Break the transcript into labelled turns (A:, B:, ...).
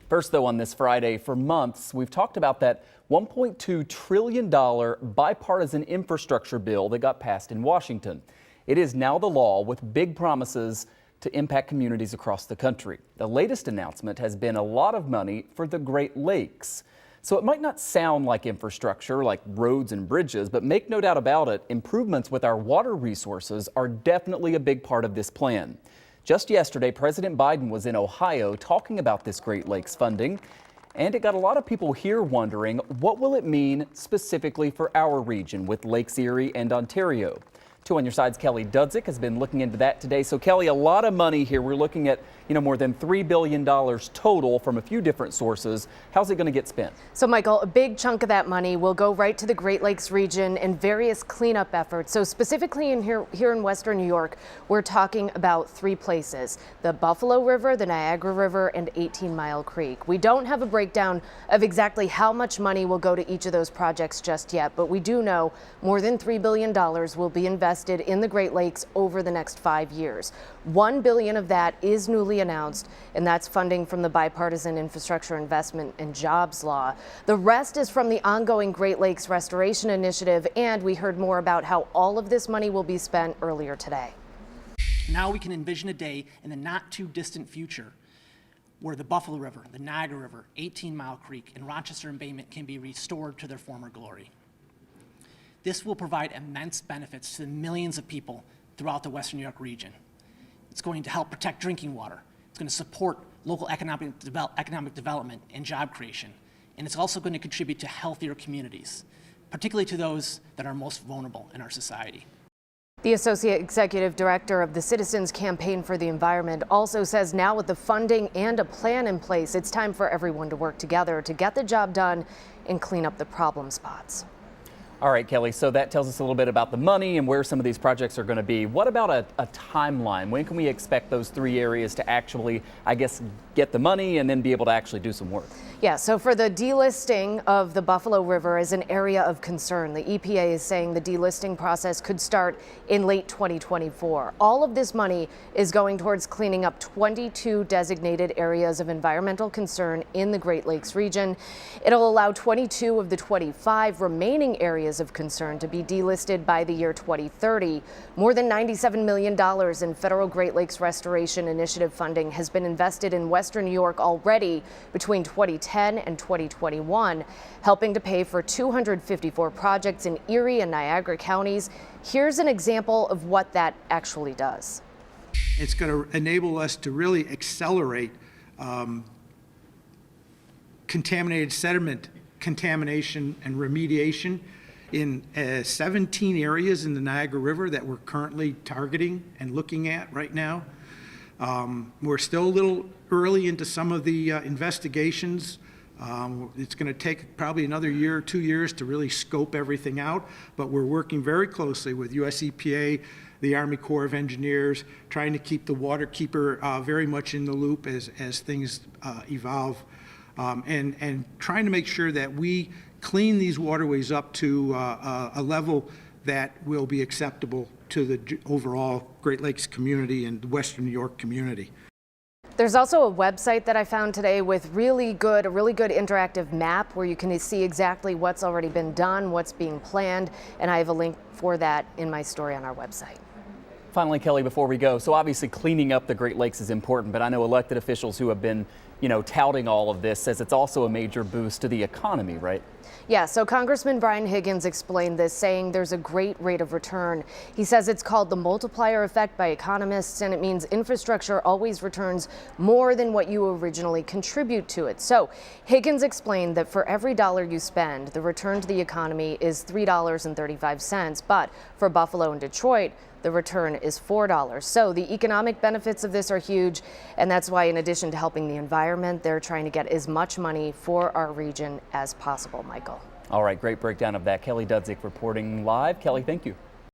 A: First, though, on this Friday, for months, we've talked about that $1.2 trillion bipartisan infrastructure bill that got passed in Washington. It is now the law with big promises to impact communities across the country. The latest announcement has been a lot of money for the Great Lakes. So it might not sound like infrastructure, like roads and bridges, but make no doubt about it, improvements with our water resources are definitely a big part of this plan. Just yesterday, President Biden was in Ohio talking about this Great Lakes funding, and it got a lot of people here wondering, what will it mean specifically for our region with Lakes Erie and Ontario? 2 on your side's Kelly Dudzik has been looking into that today. So Kelly, a lot of money here. We're looking at, more than $3 billion total from a few different sources. How's it going to get spent?
B: So Michael, a big chunk of that money will go right to the Great Lakes region and various cleanup efforts. So specifically here in Western New York, we're talking about 3 places: the Buffalo River, the Niagara River, and 18 Mile Creek. We don't have a breakdown of exactly how much money will go to each of those projects just yet, but we do know more than $3 billion will be invested in the Great Lakes over the next 5 years. $1 billion of that is newly announced, and that's funding from the Bipartisan Infrastructure Investment and Jobs Law. The rest is from the ongoing Great Lakes Restoration Initiative, and we heard more about how all of this money will be spent earlier today.
C: Now we can envision a day in the not too distant future where the Buffalo River, the Niagara River, 18 Mile Creek, and Rochester Embayment can be restored to their former glory. This will provide immense benefits to the millions of people throughout the Western New York region. It's going to help protect drinking water. It's going to support local economic development and job creation. And it's also going to contribute to healthier communities, particularly to those that are most vulnerable in our society.
B: The Associate Executive Director of the Citizens Campaign for the Environment also says now with the funding and a plan in place, it's time for everyone to work together to get the job done and clean up the problem spots.
A: All right, Kelly, so that tells us a little bit about the money and where some of these projects are going to be. What about a timeline? When can we expect those 3 areas to actually, get the money and then be able to actually do some work?
B: Yeah, so for the delisting of the Buffalo River as an area of concern, the EPA is saying the delisting process could start in late 2024. All of this money is going towards cleaning up 22 designated areas of environmental concern in the Great Lakes region. It'll allow 22 of the 25 remaining areas of concern to be delisted by the year 2030. More than $97 million in federal Great Lakes Restoration Initiative funding has been invested in Western New York already between 2010 and 2021, helping to pay for 254 projects in Erie and Niagara counties. Here's an example of what that actually does.
D: It's going to enable us to really accelerate contaminated sediment contamination and remediation in 17 areas in the Niagara River that we're currently targeting and looking at right now. We're still a little early into some of the investigations. It's going to take probably another year or 2 years to really scope everything out, but we're working very closely with US EPA, the Army Corps of Engineers, trying to keep the waterkeeper very much in the loop as things evolve, and trying to make sure that we clean these waterways up to a level that will be acceptable to the overall Great Lakes community and the Western New York community.
B: There's also a website that I found today with a really good interactive map where you can see exactly what's already been done, what's being planned, and I have a link for that in my story on our website.
A: Finally, Kelly, before we go, so obviously cleaning up the Great Lakes is important, but I know elected officials who have been, touting all of this says it's also a major boost to the economy, right?
B: Yeah, so Congressman Brian Higgins explained this, saying there's a great rate of return. He says it's called the multiplier effect by economists, and it means infrastructure always returns more than what you originally contribute to it. So Higgins explained that for every dollar you spend, the return to the economy is $3.35. But for Buffalo and Detroit, the return is $4. So the economic benefits of this are huge, and that's why, in addition to helping the environment, they're trying to get as much money for our region as possible, Michael.
A: All right, great breakdown of that. Kelly Dudzik reporting live. Kelly, thank you.